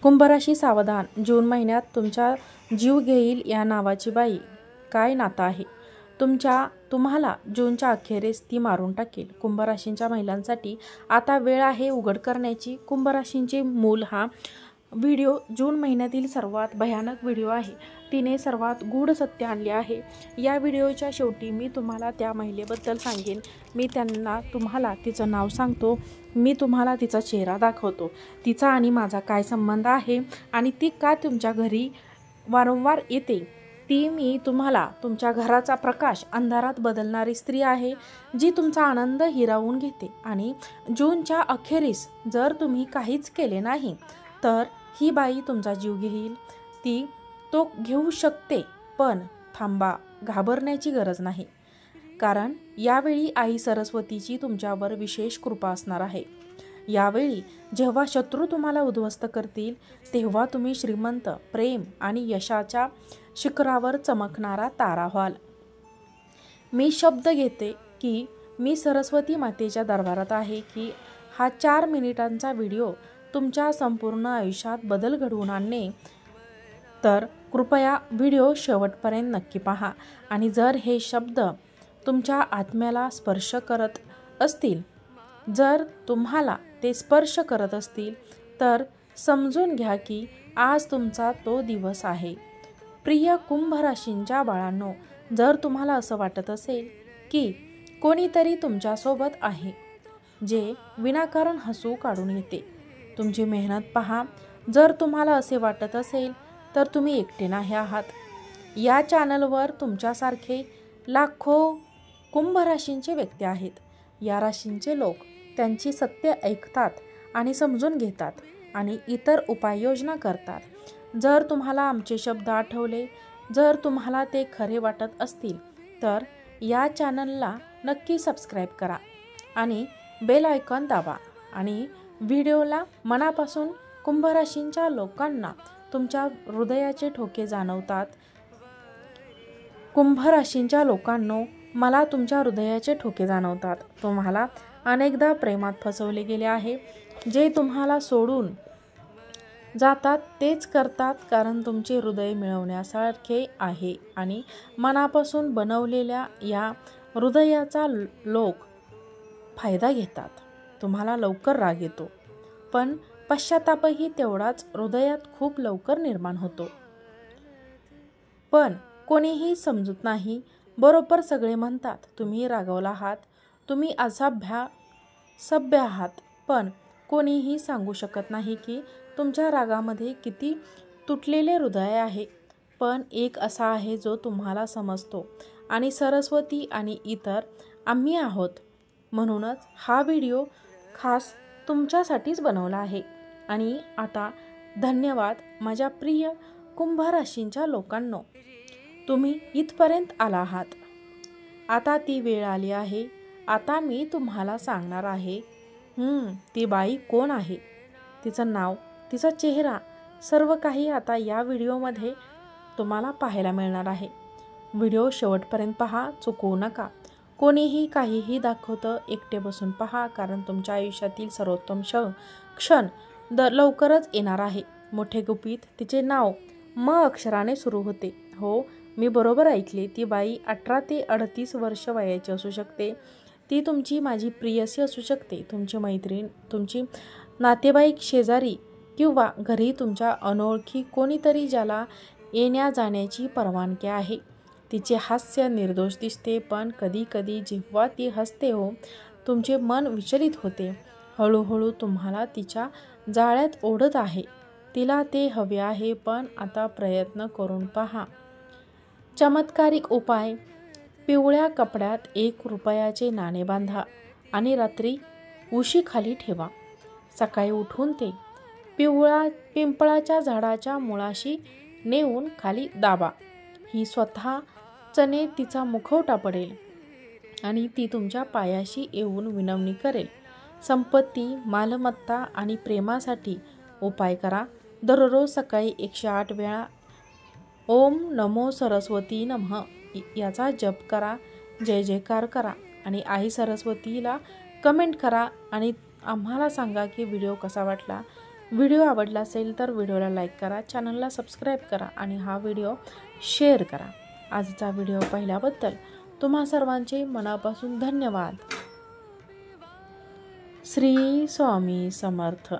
कुंभ राशी सावधान, जून महिन्यात तुमचा जीव घेईल या नावाची बाई काय नातं आहे? तुम्हाला जूनच्या अखेरीस ती मारून टाकेल. कुंभ राशींच्या महिलांसाठी आता वेळ आहे उघड करण्याची. कुंभ राशींचे मूल हा व्हिडिओ जून महिन्यातील सर्वात भयानक व्हिडिओ आहे. तिने सर्वात गूढ सत्य आणले आहे. या व्हिडिओच्या शेवटी मी तुम्हाला त्या महिलेबद्दल सांगेन. मी तुम्हाला तिचं नाव सांगतो. मी तुम्हाला तिचा चेहरा दाखवतो. तिचा आणि माझा काय संबंध आहे आणि ती का तुमच्या घरी वारंवार येते. ती मी तुम्हाला तुमच्या घराचा प्रकाश अंधारात बदलणारी स्त्री आहे, जी तुमचा आनंद हिरावून घेते. आणि जूनच्या अखेरीस जर तुम्ही काहीच केले नाही तर ही बाई तुमचा जीव घेईल. ती तो घेऊ शकते, पण थांबा, घाबरण्याची गरज नाही. कारण यावेळी आई सरस्वतीची तुमच्यावर विशेष कृपा असणार आहे. यावेळी जेव्हा शत्रू तुम्हाला उद्ध्वस्त करतील, तेव्हा तुम्ही श्रीमंत, प्रेम आणि यशाच्या शिखरावर चमकणारा तारा व्हाल. मी शब्द घेते की मी सरस्वती मातेच्या दरबारात आहे की हा 4 मिनिटांचा व्हिडिओ तुमच्या संपूर्ण आयुष्यात बदल घडवून आणणे. तर कृपया व्हिडिओ शेवटपर्यंत नक्की पहा. आणि जर हे शब्द तुमच्या आत्म्याला स्पर्श करत असतील, जर तुम्हाला ते स्पर्श करत असतील, तर समजून घ्या की आज तुमचा तो दिवस आहे. प्रिय कुंभ राशींच्या बाळांनो, जर तुम्हाला असं वाटत असेल की कोणीतरी तुमच्यासोबत आहे जे विनाकारण हसू काढून येते, तुमची मेहनत पहा. जर तुम्हाला असे वाटत असेल तर तुम्ही एकटे नाही आहात. या चॅनलवर तुमच्यासारखे लाखो कुंभ राशींचे व्यक्ती आहेत. या राशींचे लोक त्यांची सत्य ऐकतात आणि समजून घेतात आणि इतर उपाययोजना करतात. जर तुम्हाला आमचे शब्द आठवले, जर तुम्हाला ते खरे वाटत असतील, तर या चॅनलला नक्की सबस्क्राईब करा आणि बेल आयकॉन दाबा. आणि व्हिडिओला मनापासून कुंभ राशींच्या लोकांना तुमच्या हृदयाचे ठोके जाणवतात. कुंभ राशींच्या लोकांनो, मला तुमच्या हृदयाचे ठोके जाणवतात. तुम्हाला अनेकदा प्रेमात फसवले गेले आहे. जे तुम्हाला सोडून जातात तेच करतात कारण तुमचे हृदय मिळवण्यासारखे आहे आणि मनापासून बनवलेल्या या हृदयाचा लोक फायदा घेतात. तुम्हाला लवकर राग येतो, पण पश्चातापही तेवढाच हृदयात खूप लवकर निर्माण होतो. पण कोणीही समजत नाही. बरोबर सगळे म्हणतात तुम्ही रागावला आहात, तुम्ही सभ्य आहात, पण कोणीही सांगू शकत नाही की तुमच्या रागामध्ये किती तुटलेले हृदय आहे. पण एक असा आहे जो तुम्हाला समजतो आणि सरस्वती आणि इतर आम्ही आहोत. म्हणूनच हा व्हिडिओ खास तुमच्यासाठीच बनवला आहे. आणि आता धन्यवाद माझ्या प्रिय कुंभ राशींच्या लोकांनो, तुम्ही इथपर्यंत आला आहात. आता ती वेळ आली आहे. आता मी तुम्हाला सांगणार आहे ती बाई कोण आहे, तिचं नाव, तिचा चेहरा, सर्व काही आता या व्हिडिओमध्ये तुम्हाला पाहायला मिळणार आहे. व्हिडिओ शेवटपर्यंत पहा, चुकवू नका. कोणीही काहीही दाखवतं, एकटे बसून पहा, कारण तुमच्या आयुष्यातील सर्वोत्तम क्षण लवकरच येणार आहे. मोठे गुपित. तिचे नाव म अक्षराने सुरू होते. हो, मी बरोबर ऐकले. ती बाई 18 ते 38 वर्ष वयाची असू शकते. ती तुमची, माझी प्रियसी असू शकते, तुमची मैत्रीण, तुमची नातेवाईक, शेजारी किंवा घरी तुमच्या अनोळखी कोणीतरी ज्याला येण्या जाण्याची परवानगी आहे. तिचे हास्य निर्दोष दिसते, पण कधी कधी जेव्हा ती हसते तुमचे मन विचलित होते. हळूहळू तुम्हाला तिच्या जाळ्यात ओढत आहे. तिला ते हवे आहे, पण आता प्रयत्न करून पहा. चमत्कारिक उपाय. पिवळ्या कपड्यात 1 रुपयाचे नाणे बांधा आणि रात्री उशीखाली ठेवा. सकाळी उठून ते पिंपळाच्या झाडाच्या मुळाशी नेऊन खाली दाबा. ही स्वतःचने तिचा मुखवटा पडेल आणि ती तुमच्या पायाशी येऊन विनवणी करेल. संपत्ती, मालमत्ता आणि प्रेमासाठी उपाय करा. दररोज सकाळी 108 वेळा ओम नमो सरस्वती नमः याचा जप करा. जय जयकार करा आणि आई सरस्वतीला कमेंट करा आणि आम्हाला सांगा की व्हिडिओ कसा वाटला. व्हिडिओ आवडला असेल तर व्हिडिओला लाईक करा, चॅनलला सबस्क्राईब करा आणि हा व्हिडिओ शेअर करा. आजचा व्हिडिओ पाहिल्याबद्दल तुम्हा सर्वांचे मनापासून धन्यवाद. श्री स्वामी समर्थ.